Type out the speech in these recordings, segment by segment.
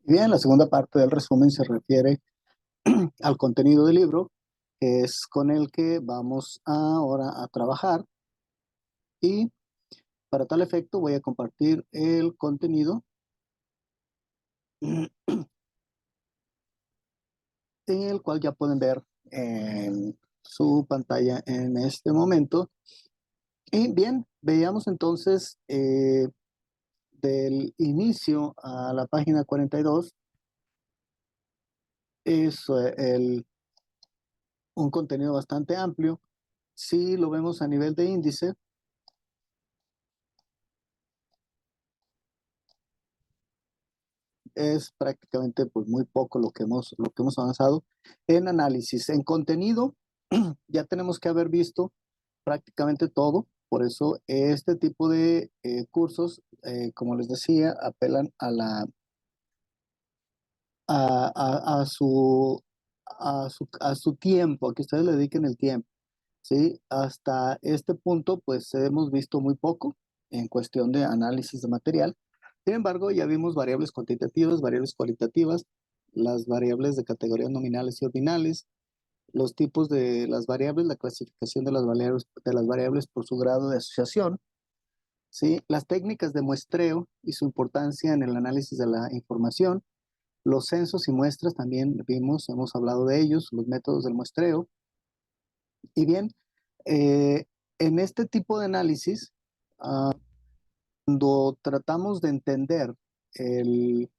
Bien, la segunda parte del resumen se refiere al contenido del libro, que es con el que vamos ahora a trabajar, y para tal efecto voy a compartir el contenido en el cual ya pueden ver en su pantalla en este momento. Y bien, veamos entonces del inicio a la página 42. Es un contenido bastante amplio. Si lo vemos a nivel de índice, es prácticamente pues muy poco lo que hemos avanzado en análisis. En contenido, ya tenemos que haber visto prácticamente todo. Por eso este tipo de cursos, como les decía, apelan a su tiempo, a que ustedes le dediquen el tiempo, ¿sí? Hasta este punto, pues hemos visto muy poco en cuestión de análisis de material. Sin embargo, ya vimos variables cuantitativas, variables cualitativas, las variables de categorías nominales y ordinales, los tipos de las variables, la clasificación de las variables por su grado de asociación, ¿sí? Las técnicas de muestreo y su importancia en el análisis de la información, los censos y muestras también vimos, hemos hablado de ellos, los métodos del muestreo. Y bien, eh, en este tipo de análisis, ah, cuando tratamos de entender el,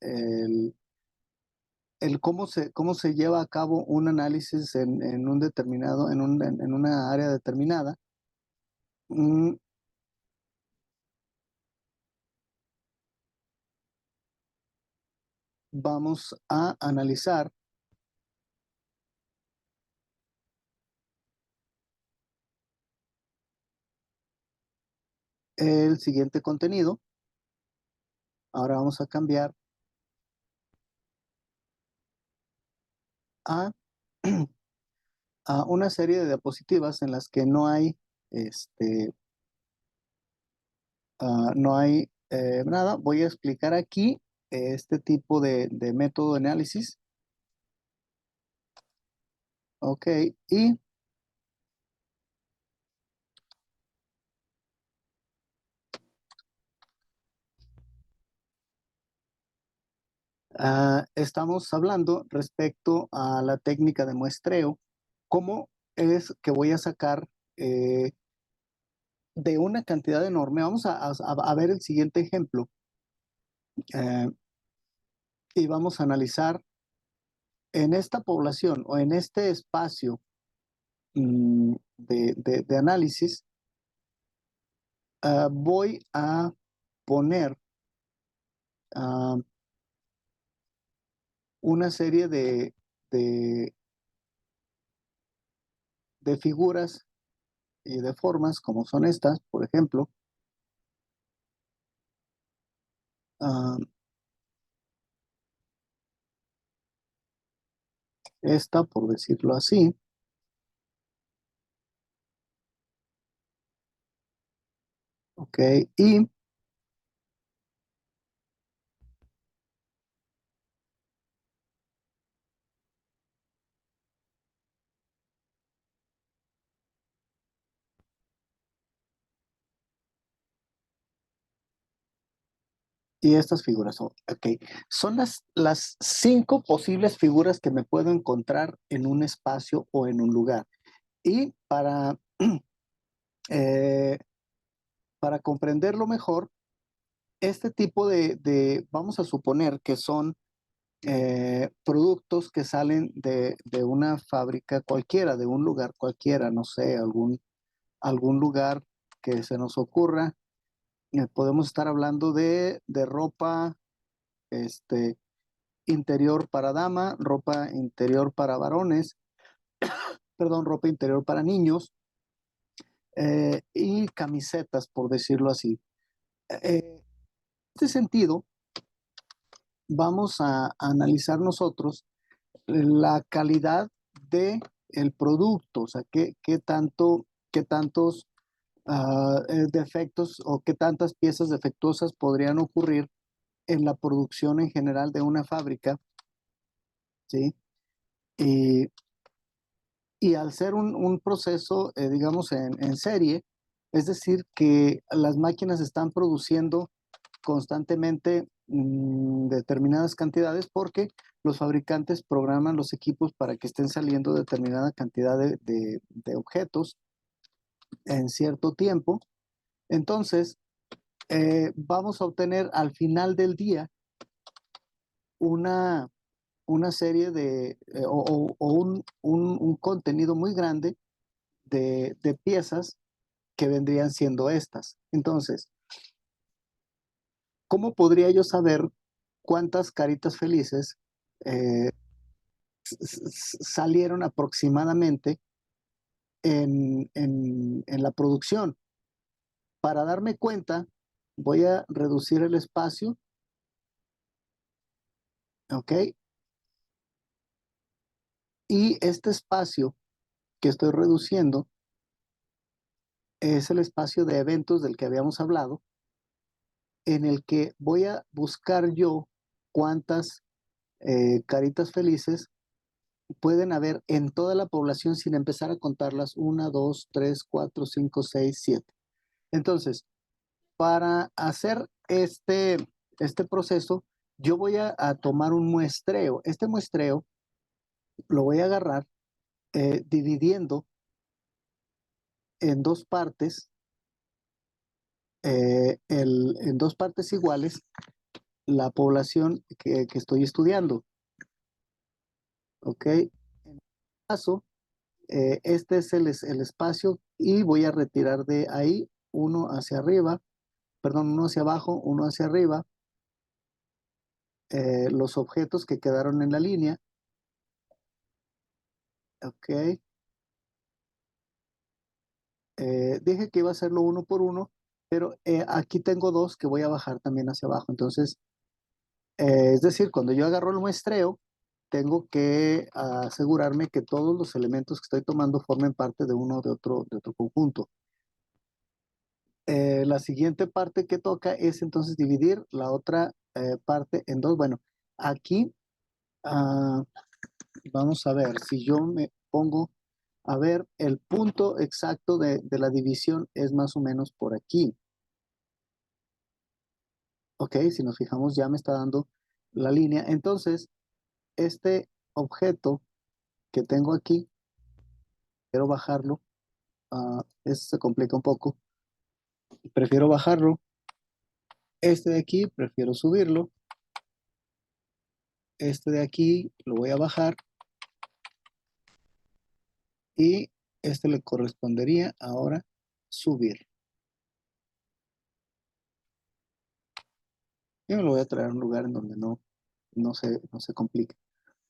el, el cómo se lleva a cabo un análisis en un determinado, en una área determinada, mm, vamos a analizar el siguiente contenido. Ahora vamos a cambiar a, a una serie de diapositivas en las que este, no hay nada. Voy a explicar aquí este tipo de método de análisis. Ok, y estamos hablando respecto a la técnica de muestreo. ¿Cómo es que voy a sacar eh, de una cantidad enorme? Vamos a ver el siguiente ejemplo, eh, y vamos a analizar en esta población o en este espacio de análisis. Voy a poner ah, una serie de, de figuras y de formas, como son estas, por ejemplo. ah, Esta, por decirlo así. Ok, y estas figuras son, ok, son las 5 posibles figuras que me puedo encontrar en un espacio o en un lugar. Y eh, para comprenderlo mejor, este tipo vamos a suponer que son productos que salen de una fábrica cualquiera, de un lugar cualquiera, no sé, algún lugar que se nos ocurra. Podemos estar hablando de ropa este, interior para dama, ropa interior para varones, perdón, ropa interior para niños, y camisetas, por decirlo así. En este sentido, vamos a analizar nosotros la calidad de el producto, o sea, qué tantos defectos o qué tantas piezas defectuosas podrían ocurrir en la producción en general de una fábrica, ¿sí? Y, y al ser un proceso, digamos, en serie, es decir, que las máquinas están produciendo constantemente determinadas cantidades porque los fabricantes programan los equipos para que estén saliendo determinada cantidad de objetos en cierto tiempo. Entonces, vamos a obtener al final del día una, una serie o un contenido muy grande de piezas que vendrían siendo estas. Entonces, ¿cómo podría yo saber cuántas caritas felices eh, salieron aproximadamente en la producción? Para darme cuenta, voy a reducir el espacio, ¿ok? Y este espacio que estoy reduciendo es el espacio de eventos del que habíamos hablado, en el que voy a buscar yo cuántas caritas felices pueden haber en toda la población sin empezar a contarlas. Una, dos, tres, cuatro, cinco, seis, siete. Entonces, para hacer este proceso, yo voy a tomar un muestreo. Este muestreo lo voy a agarrar dividiendo en dos partes, en dos partes iguales, la población que estoy estudiando. ¿Ok? En este caso, este es el espacio y voy a retirar de ahí uno hacia arriba, perdón, uno hacia abajo, uno hacia arriba, los objetos que quedaron en la línea. Ok. Dije que iba a hacerlo uno por uno, pero aquí tengo dos que voy a bajar también hacia abajo. Entonces, es decir, cuando yo agarro el muestreo, tengo que asegurarme que todos los elementos que estoy tomando formen parte de uno de otro conjunto. La siguiente parte que toca es entonces dividir la otra parte en dos. Bueno, aquí ah, vamos a ver, si yo me pongo a ver, el punto exacto de la división es más o menos por aquí. Ok, si nos fijamos ya me está dando la línea. Entonces, este objeto que tengo aquí, quiero bajarlo. Este se complica un poco. Prefiero bajarlo. Este de aquí, prefiero subirlo. Este de aquí lo voy a bajar. Y este le correspondería ahora subir. Yo me lo voy a traer a un lugar en donde no se complique.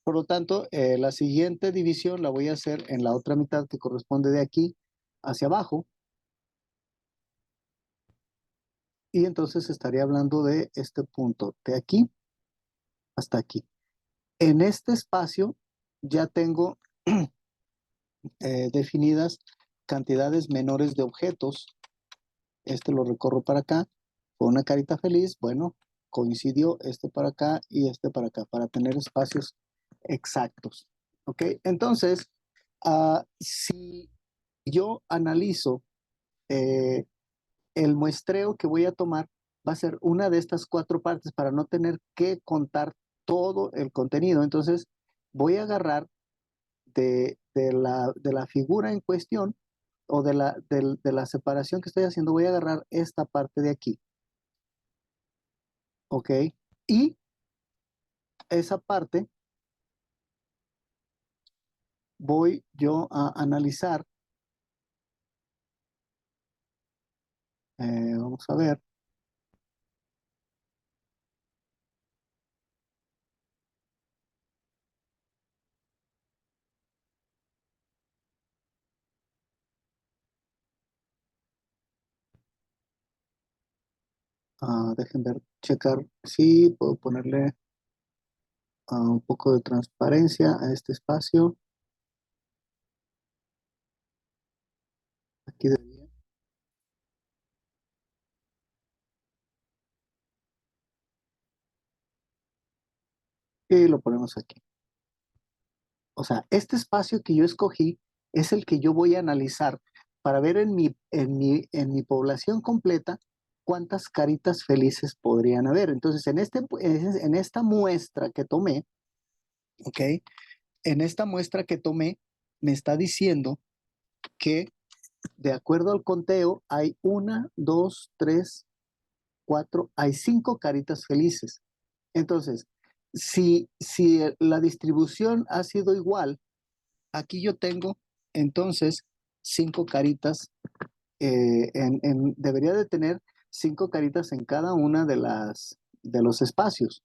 Por lo tanto, la siguiente división la voy a hacer en la otra mitad que corresponde de aquí hacia abajo. Y entonces estaría hablando de este punto, de aquí hasta aquí. En este espacio ya tengo definidas cantidades menores de objetos. Este lo recorro para acá con una carita feliz. Bueno, coincidió este para acá y este para acá para tener espacios exactos. ¿Ok? Entonces, si yo analizo eh, el muestreo que voy a tomar, va a ser una de estas cuatro partes para no tener que contar todo el contenido. Entonces, voy a agarrar de la figura en cuestión o de la separación que estoy haciendo, voy a agarrar esta parte de aquí. ¿Ok? Y esa parte voy yo a analizar. Vamos a ver. Dejen ver, checar. Sí, puedo ponerle un poco de transparencia a este espacio. Aquí debería. Y lo ponemos aquí. O sea, este espacio que yo escogí es el que yo voy a analizar para ver en mi población completa cuántas caritas felices podrían haber. Entonces, en esta muestra que tomé, ¿ok? En esta muestra que tomé, me está diciendo que de acuerdo al conteo hay una, dos, tres, cuatro, hay cinco caritas felices. Entonces, si la distribución ha sido igual, aquí yo tengo entonces cinco caritas, debería de tener cinco caritas en cada una de los espacios.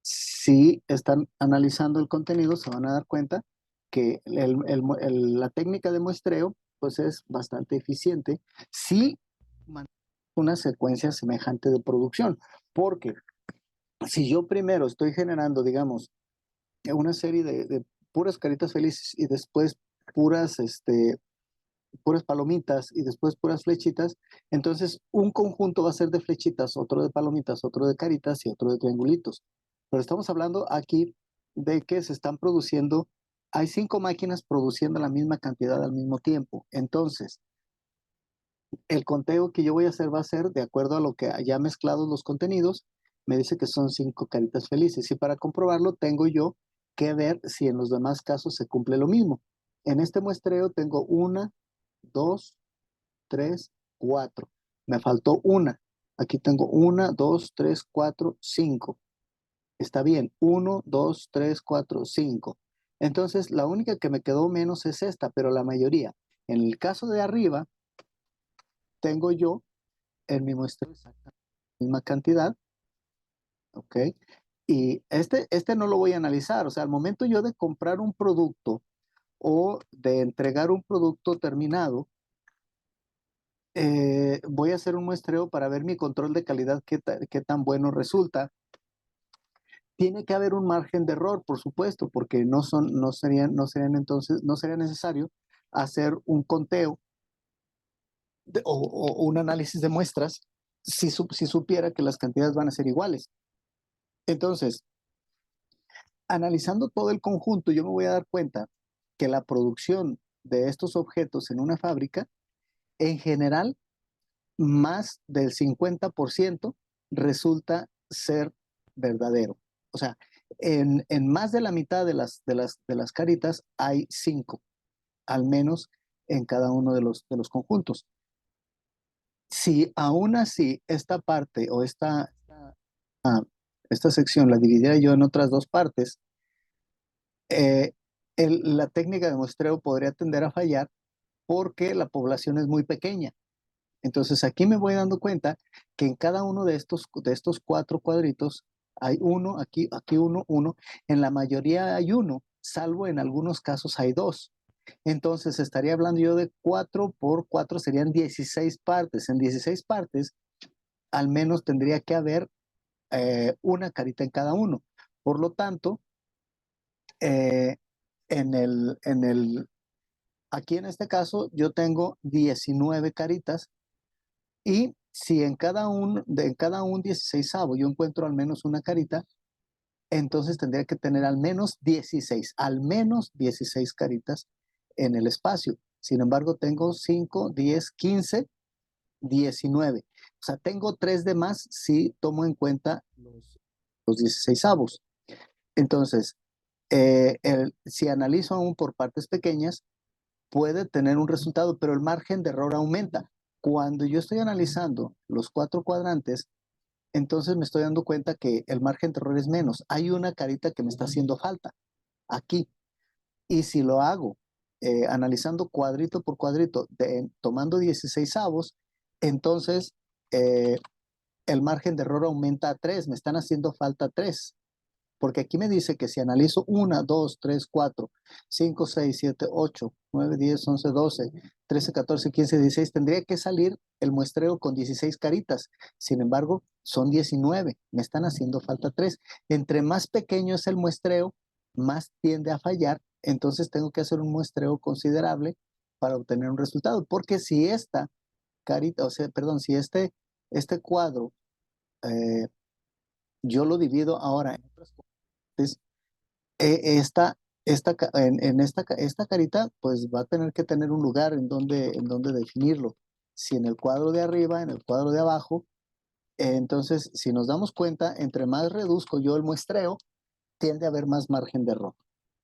Si están analizando el contenido, se van a dar cuenta que la técnica de muestreo pues es bastante eficiente si mantiene una secuencia semejante de producción, porque si yo primero estoy generando, digamos, una serie de puras caritas felices y después puras, puras palomitas y después puras flechitas, entonces un conjunto va a ser de flechitas, otro de palomitas, otro de caritas y otro de triangulitos. Pero estamos hablando aquí de que se están produciendo, hay cinco máquinas produciendo la misma cantidad al mismo tiempo. Entonces, el conteo que yo voy a hacer va a ser de acuerdo a lo que haya mezclados los contenidos. Me dice que son cinco caritas felices y para comprobarlo tengo yo que ver si en los demás casos se cumple lo mismo. En este muestreo tengo una, dos, tres, cuatro. Me faltó una. Aquí tengo una, dos, tres, cuatro, cinco. Está bien. Uno, dos, tres, cuatro, cinco. Entonces, la única que me quedó menos es esta, pero la mayoría. En el caso de arriba, tengo yo en mi muestreo exactamente la misma cantidad, ¿ok? Y este no lo voy a analizar. O sea, al momento yo de comprar un producto o de entregar un producto terminado, voy a hacer un muestreo para ver mi control de calidad, qué tan bueno resulta. Tiene que haber un margen de error, por supuesto, porque no sería necesario hacer un conteo o un análisis de muestras si supiera que las cantidades van a ser iguales. Entonces, analizando todo el conjunto, yo me voy a dar cuenta que la producción de estos objetos en una fábrica, en general, más del 50% resulta ser verdadero. O sea, en más de la mitad de las caritas hay cinco, al menos en cada uno de los conjuntos. Si aún así esta parte o esta sección la dividiera yo en otras dos partes, eh, la técnica de muestreo podría tender a fallar porque la población es muy pequeña. Entonces aquí me voy dando cuenta que en cada uno de estos cuatro cuadritos hay uno, aquí uno, uno. En la mayoría hay uno, salvo en algunos casos hay dos. Entonces estaría hablando yo de 4 por 4 serían 16 partes. En 16 partes al menos tendría que haber una carita en cada uno. Por lo tanto, eh, aquí en este caso yo tengo 19 caritas. Y si en cada un 16avo yo encuentro al menos una carita, entonces tendría que tener al menos 16 caritas en el espacio. Sin embargo, tengo 5, 10, 15, 19. O sea, tengo 3 de más si tomo en cuenta los 16avos. Entonces, si analizo aún por partes pequeñas, puede tener un resultado, pero el margen de error aumenta. Cuando yo estoy analizando los cuatro cuadrantes, entonces me estoy dando cuenta que el margen de error es menos. Hay una carita que me está haciendo falta aquí. Y si lo hago analizando cuadrito por cuadrito, tomando 16avos, entonces eh, el margen de error aumenta a 3. Me están haciendo falta 3. Porque aquí me dice que si analizo 1, 2, 3, 4, 5, 6, 7, 8, 9, 10, 11, 12, 13, 14, 15, 16, tendría que salir el muestreo con 16 caritas. Sin embargo, son 19. Me están haciendo falta 3. Entre más pequeño es el muestreo, más tiende a fallar. Entonces tengo que hacer un muestreo considerable para obtener un resultado. Porque si esta carita, o sea, perdón, si este cuadro, yo lo divido ahora en otras cosas, partes, esta carita pues va a tener que tener un lugar en donde definirlo. Si en el cuadro de arriba, en el cuadro de abajo. Entonces, si nos damos cuenta, entre más reduzco yo el muestreo, tiende a haber más margen de error.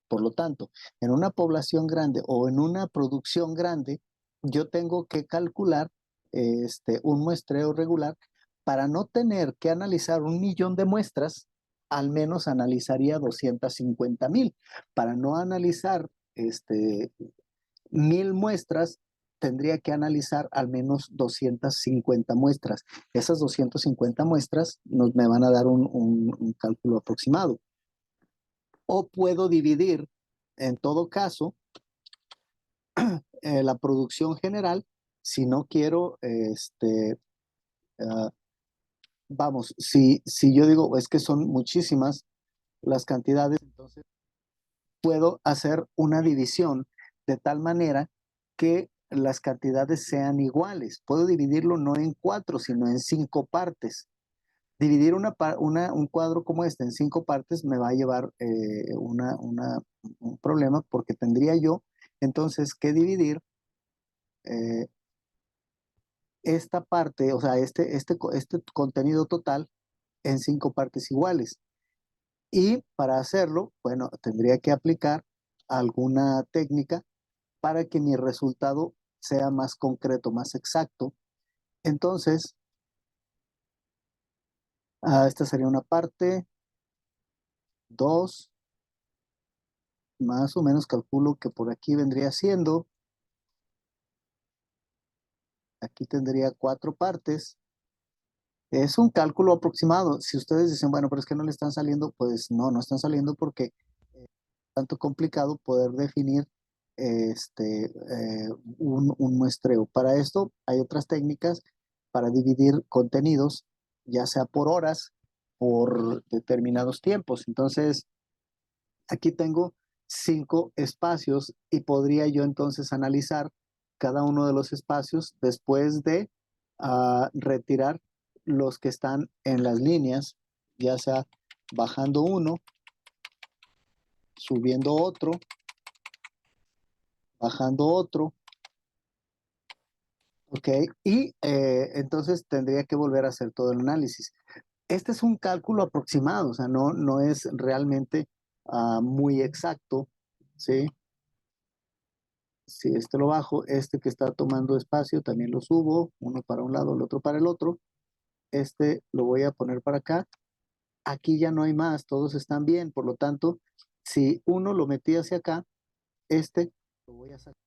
Por lo tanto, en una población grande o en una producción grande, yo tengo que calcular un muestreo regular para no tener que analizar 1 millón de muestras, al menos analizaría 250,000. Para no analizar 1,000 muestras, tendría que analizar al menos 250 muestras. Esas 250 muestras me van a dar un cálculo aproximado. O puedo dividir, en todo caso, la producción general, si no quiero, vamos, si yo digo, es que son muchísimas las cantidades, entonces puedo hacer una división de tal manera que las cantidades sean iguales. Puedo dividirlo no en 4, sino en 5 partes. Dividir un cuadro como este en 5 partes me va a llevar un problema, porque tendría yo entonces que dividir eh, esta parte, o sea, este contenido total en 5 partes iguales. Y para hacerlo, bueno, tendría que aplicar alguna técnica para que mi resultado sea más concreto, más exacto. Entonces, esta sería una parte, 2, más o menos calculo que por aquí vendría siendo, aquí tendría 4 partes. Es un cálculo aproximado. Si ustedes dicen, bueno, pero es que no le están saliendo, pues no están saliendo porque es tanto complicado poder definir un muestreo. Para esto hay otras técnicas para dividir contenidos, ya sea por horas, por determinados tiempos. Entonces, aquí tengo 5 espacios y podría yo entonces analizar cada uno de los espacios después de retirar los que están en las líneas, ya sea bajando uno, subiendo otro, bajando otro, ¿ok? Y entonces tendría que volver a hacer todo el análisis. Este es un cálculo aproximado, o sea, no es realmente muy exacto, ¿sí? Si este lo bajo, este que está tomando espacio también lo subo, uno para un lado, el otro para el otro. Este lo voy a poner para acá. Aquí ya no hay más, todos están bien, por lo tanto, si uno lo metí hacia acá, este lo voy a sacar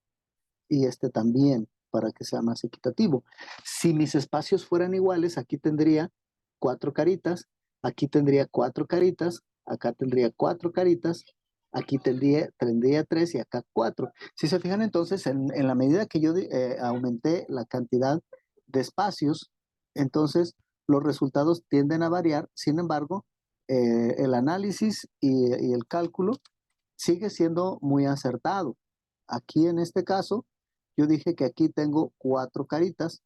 y este también, para que sea más equitativo. Si mis espacios fueran iguales, aquí tendría 4 caritas, aquí tendría 4 caritas, acá tendría 4 caritas, aquí tendría 3 y acá 4. Si se fijan entonces, en la medida que yo aumenté la cantidad de espacios, entonces los resultados tienden a variar. Sin embargo, el análisis y el cálculo sigue siendo muy acertado. Aquí en este caso, yo dije que aquí tengo 4 caritas,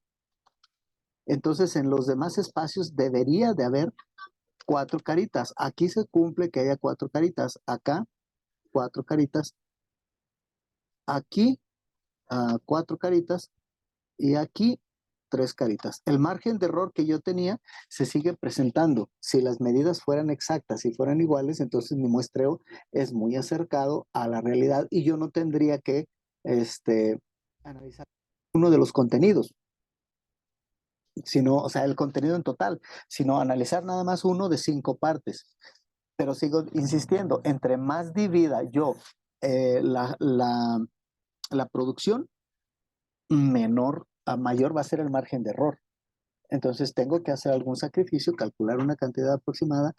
entonces en los demás espacios debería de haber 4 caritas. Aquí se cumple que haya 4 caritas, acá 4 caritas, aquí 4 caritas y aquí 3 caritas. El margen de error que yo tenía se sigue presentando. Si las medidas fueran exactas, si fueran iguales, entonces mi muestreo es muy acercado a la realidad y yo no tendría que analizar uno de los contenidos, sino, o sea, el contenido en total, sino analizar nada más uno de 5 partes. Pero sigo insistiendo, entre más divida yo la producción, mayor va a ser el margen de error. Entonces tengo que hacer algún sacrificio, calcular una cantidad aproximada,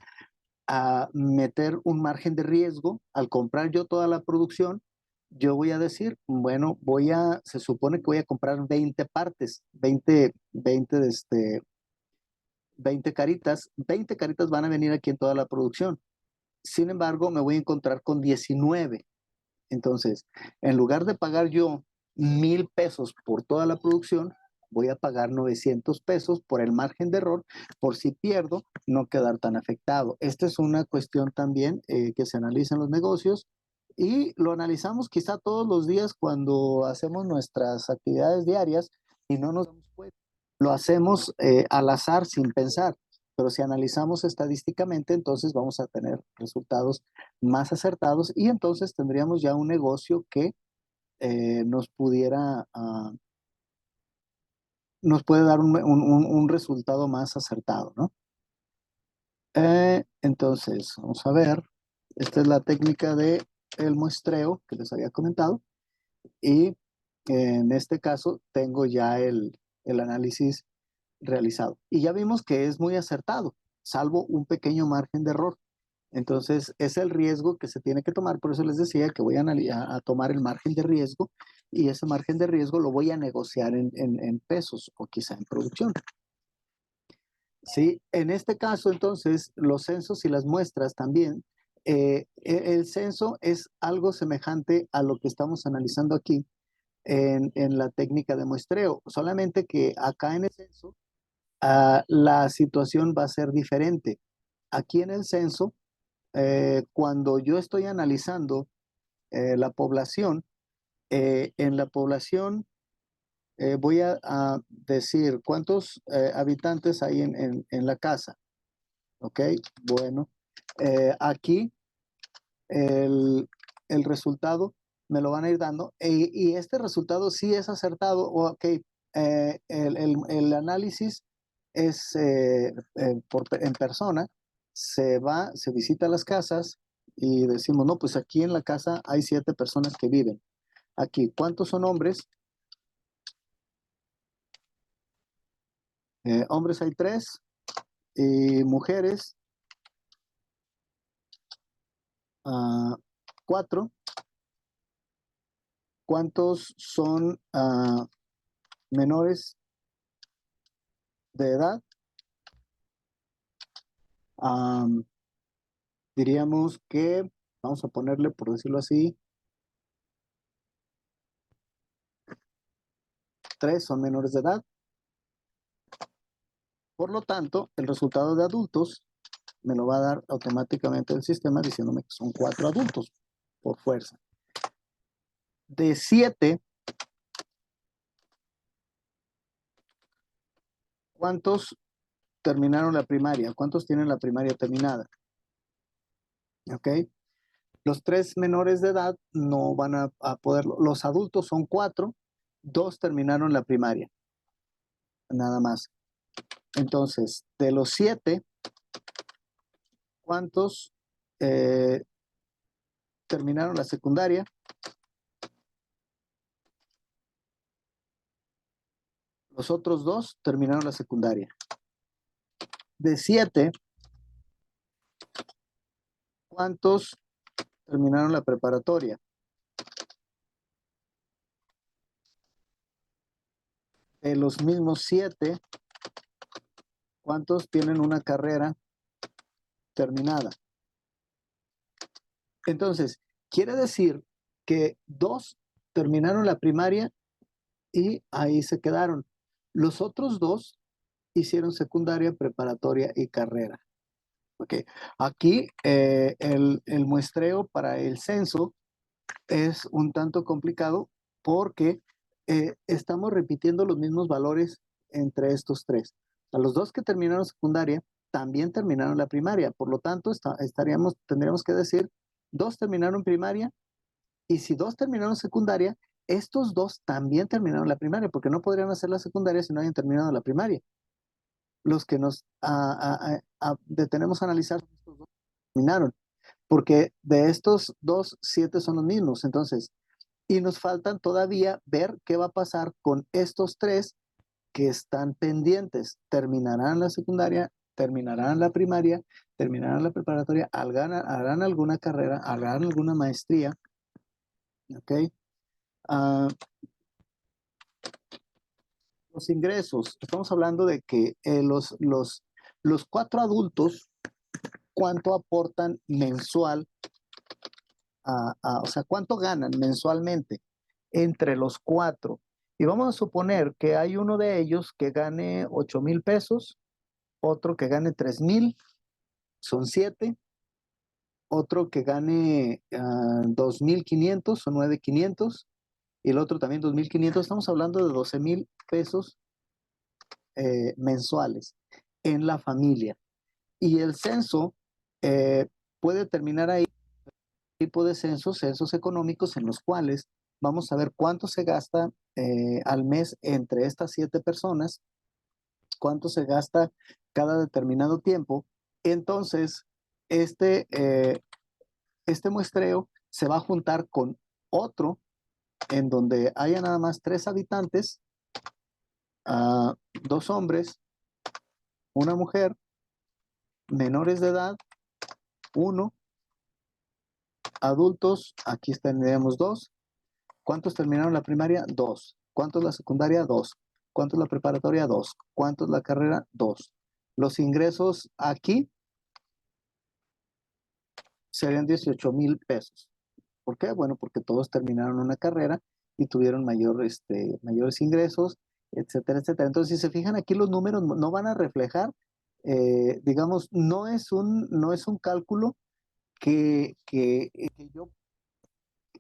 a meter un margen de riesgo. Al comprar yo toda la producción, yo voy a decir, bueno, se supone que voy a comprar 20 partes, 20 caritas, 20 caritas van a venir aquí en toda la producción. Sin embargo, me voy a encontrar con 19. Entonces, en lugar de pagar yo 1,000 pesos por toda la producción, voy a pagar 900 pesos por el margen de error, por si pierdo, no quedar tan afectado. Esta es una cuestión también que se analiza en los negocios y lo analizamos quizá todos los días cuando hacemos nuestras actividades diarias y no nos damos cuenta. Lo hacemos al azar sin pensar, pero si analizamos estadísticamente, entonces vamos a tener resultados más acertados y entonces tendríamos ya un negocio que nos pudiera, nos puede dar un resultado más acertado, ¿no? Entonces, vamos a ver. Esta es la técnica de el muestreo que les había comentado. Y en este caso tengo ya el análisis realizado. Y ya vimos que es muy acertado, salvo un pequeño margen de error. Entonces, es el riesgo que se tiene que tomar. Por eso les decía que voy a tomar el margen de riesgo y ese margen de riesgo lo voy a negociar en pesos o quizá en producción. Sí, en este caso, entonces, los censos y las muestras también. El censo es algo semejante a lo que estamos analizando aquí en la técnica de muestreo, solamente que acá en el censo la situación va a ser diferente. Aquí en el censo, cuando yo estoy analizando la población, en la población voy a decir cuántos habitantes hay en la casa. ¿Ok? Bueno, aquí el, el resultado me lo van a ir dando y este resultado sí es acertado. Ok, el análisis es en persona, se va, se visita las casas y decimos, no, pues aquí en la casa hay 7 personas que viven. Aquí, ¿cuántos son hombres? Hombres hay 3 y mujeres 4. ¿Cuántos son menores de edad? Am, diríamos que, vamos a ponerle, por decirlo así, 3 son menores de edad. Por lo tanto, el resultado de adultos me lo va a dar automáticamente el sistema diciéndome que son 4 adultos por fuerza. De 7, ¿cuántos terminaron la primaria? ¿Cuántos tienen la primaria terminada? ¿Ok? Los 3 menores de edad no van a poderlo. Los adultos son 4, 2 terminaron la primaria. Nada más. Entonces, de los 7, ¿cuántos terminaron la secundaria? Los otros 2 terminaron la secundaria. De 7, ¿cuántos terminaron la preparatoria? De los mismos 7, ¿cuántos tienen una carrera terminada? Entonces, quiere decir que 2 terminaron la primaria y ahí se quedaron. Los otros 2 hicieron secundaria, preparatoria y carrera. Okay. Aquí el muestreo para el censo es un tanto complicado porque estamos repitiendo los mismos valores entre estos 3. A los 2 que terminaron secundaria también terminaron la primaria, por lo tanto tendríamos que decir 2 terminaron primaria y si 2 terminaron secundaria, estos 2 también terminaron la primaria porque no podrían hacer la secundaria si no hayan terminado la primaria. Los que nos detenemos a analizar estos 2 terminaron, porque de estos 2, 7 son los mismos. Entonces, y nos faltan todavía ver qué va a pasar con estos 3 que están pendientes. Terminarán la secundaria, terminarán la primaria, terminarán la preparatoria, harán alguna carrera, harán alguna maestría. ¿Ok? Los ingresos. Estamos hablando de que los 4 adultos, ¿cuánto aportan mensual? O sea, ¿cuánto ganan mensualmente entre los 4? Y vamos a suponer que hay uno de ellos que gane 8,000 pesos, otro que gane 3,000, son 7, otro que gane 2,500, son 9,500, y el otro también 2,500. Estamos hablando de 12,000 pesos mensuales en la familia. Y el censo puede terminar ahí, tipo de censos, censos económicos en los cuales vamos a ver cuánto se gasta al mes entre estas 7 personas, cuánto se gasta cada determinado tiempo. Entonces, este muestreo se va a juntar con otro en donde haya nada más 3 habitantes, 2 hombres, una mujer, menores de edad, 1, adultos, aquí tendríamos 2. ¿Cuántos terminaron la primaria? 2. ¿Cuántos la secundaria? 2. ¿Cuántos la preparatoria? 2. ¿Cuántos la carrera? 2. Los ingresos aquí serían 18,000 pesos. ¿Por qué? Bueno, porque todos terminaron una carrera y tuvieron mayores ingresos, etcétera, etcétera. Entonces, si se fijan aquí, los números no van a reflejar, digamos, no es un cálculo que yo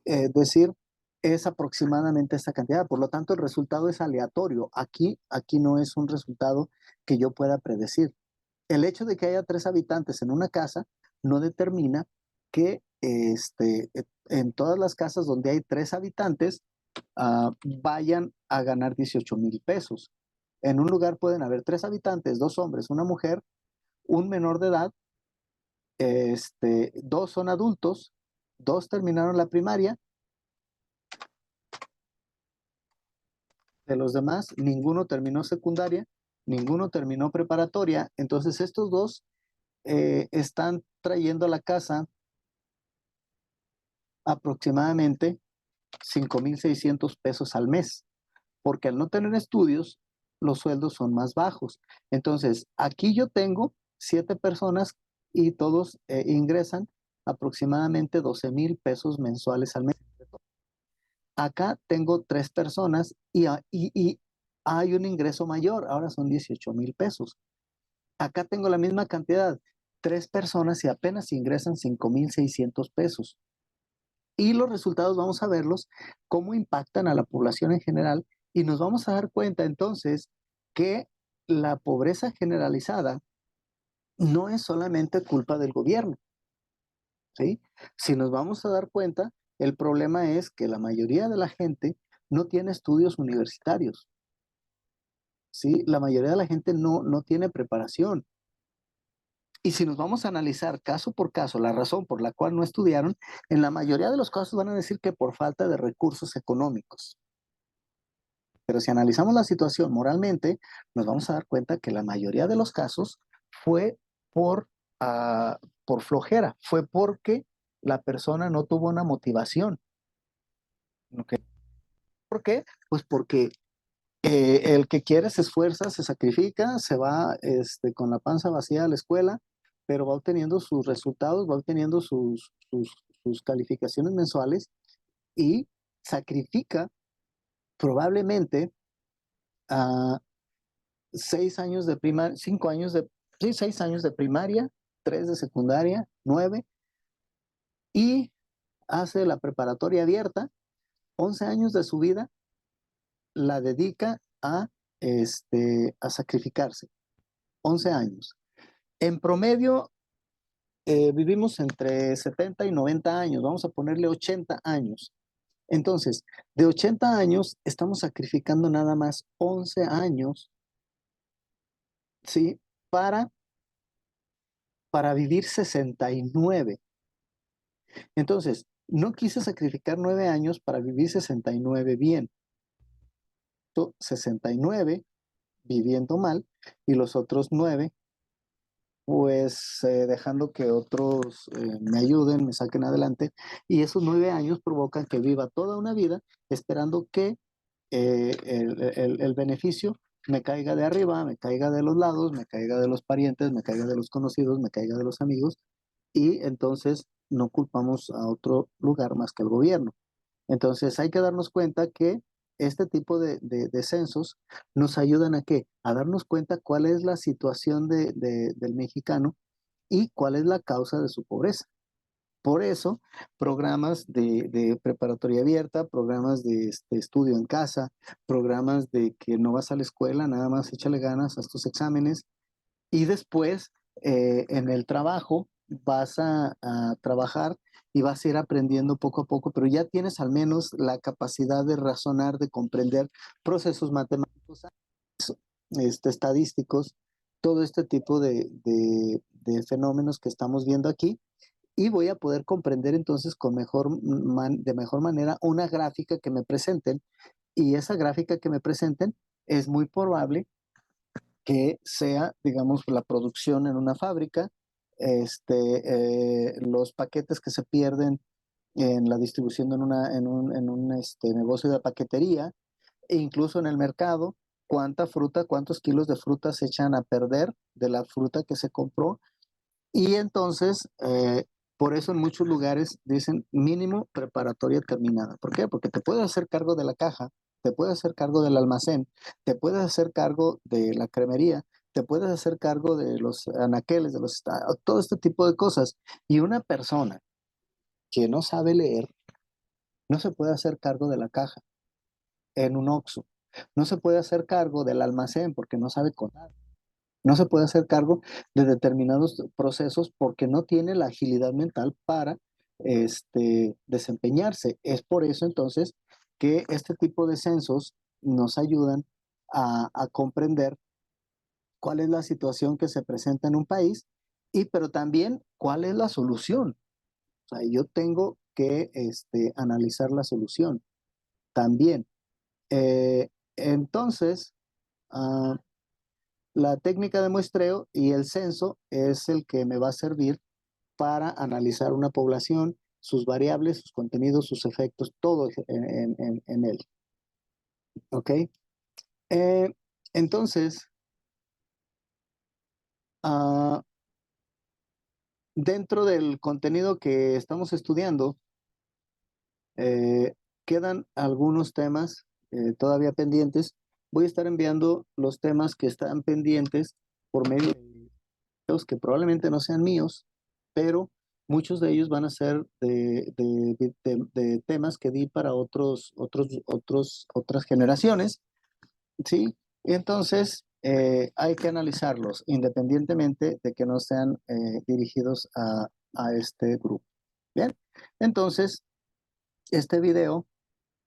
decir es aproximadamente esta cantidad. Por lo tanto, el resultado es aleatorio. Aquí no es un resultado que yo pueda predecir. El hecho de que haya 3 habitantes en una casa no determina que en todas las casas donde hay 3 habitantes vayan a ganar 18,000 pesos. En un lugar pueden haber 3 habitantes, 2 hombres, una mujer, un menor de edad, 2 son adultos, 2 terminaron la primaria. De los demás, ninguno terminó secundaria, ninguno terminó preparatoria. Entonces, estos 2 están trayendo a la casa aproximadamente 5,600 pesos al mes, porque al no tener estudios, los sueldos son más bajos. Entonces, aquí yo tengo 7 personas y todos ingresan aproximadamente 12,000 pesos mensuales al mes. Acá tengo 3 personas y hay un ingreso mayor, ahora son 18,000 pesos. Acá tengo la misma cantidad, 3 personas y apenas ingresan 5,600 pesos. Y los resultados vamos a verlos, cómo impactan a la población en general, y nos vamos a dar cuenta entonces que la pobreza generalizada no es solamente culpa del gobierno, ¿sí? Si nos vamos a dar cuenta, el problema es que la mayoría de la gente no tiene estudios universitarios, ¿sí? La mayoría de la gente no tiene preparación. Y si nos vamos a analizar caso por caso la razón por la cual no estudiaron, en la mayoría de los casos van a decir que por falta de recursos económicos. Pero si analizamos la situación moralmente, nos vamos a dar cuenta que la mayoría de los casos fue por flojera, fue porque la persona no tuvo una motivación. ¿Ok? ¿Por qué? Pues porque el que quiere se esfuerza, se sacrifica, se va con la panza vacía a la escuela, pero va obteniendo sus resultados, va obteniendo sus calificaciones mensuales y sacrifica probablemente a 6 años de primaria, 5 años sí, 6 años de primaria, 3 de secundaria, 9, y hace la preparatoria abierta. 11 años de su vida la dedica a sacrificarse. 11 años. En promedio, vivimos entre 70 y 90 años, vamos a ponerle 80 años. Entonces, de 80 años, estamos sacrificando nada más 11 años, ¿sí? Para vivir 69. Entonces, no quise sacrificar 9 años para vivir 69 bien. 69 viviendo mal y los otros 9 pues dejando que otros me ayuden, me saquen adelante, y esos 9 años provocan que viva toda una vida esperando que el beneficio me caiga de arriba, me caiga de los lados, me caiga de los parientes, me caiga de los conocidos, me caiga de los amigos, y entonces no culpamos a otro lugar más que al gobierno. Entonces hay que darnos cuenta que este tipo de censos nos ayudan ¿a qué? A darnos cuenta cuál es la situación del mexicano y cuál es la causa de su pobreza. Por eso, programas de preparatoria abierta, programas de estudio en casa, programas de que no vas a la escuela, nada más échale ganas, haz tus exámenes y después en el trabajo vas a trabajar y vas a ir aprendiendo poco a poco, pero ya tienes al menos la capacidad de razonar, de comprender procesos matemáticos, estadísticos, todo este tipo de fenómenos que estamos viendo aquí y voy a poder comprender entonces de mejor manera una gráfica que me presenten y esa gráfica que me presenten es muy probable que sea, digamos, la producción en una fábrica, los paquetes que se pierden en la distribución en un negocio de paquetería, e incluso en el mercado, cuánta fruta, cuántos kilos de fruta se echan a perder de la fruta que se compró y entonces, por eso en muchos lugares dicen mínimo preparatoria terminada. ¿Por qué? Porque te puedes hacer cargo de la caja, te puedes hacer cargo del almacén, te puedes hacer cargo de la cremería, te puedes hacer cargo de los anaqueles, todo este tipo de cosas. Y una persona que no sabe leer no se puede hacer cargo de la caja en un Oxxo, no se puede hacer cargo del almacén porque no sabe contar. No se puede hacer cargo de determinados procesos porque no tiene la agilidad mental para desempeñarse. Es por eso entonces que este tipo de censos nos ayudan a comprender cuál es la situación que se presenta en un país pero también cuál es la solución. O sea, yo tengo que analizar la solución también. Entonces, uh, la técnica de muestreo y el censo es el que me va a servir para analizar una población, sus variables, sus contenidos, sus efectos, todo en él. ¿Ok? Eh, entonces, uh, dentro del contenido que estamos estudiando, quedan algunos temas todavía pendientes. Voy a estar enviando los temas que están pendientes por medio de que probablemente no sean míos, pero muchos de ellos van a ser de temas que di para otras generaciones, ¿sí? Y entonces hay que analizarlos independientemente de que no sean dirigidos a este grupo. Bien, entonces este video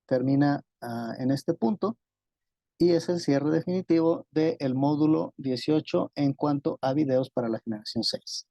termina en este punto y es el cierre definitivo del módulo 18 en cuanto a videos para la generación 6.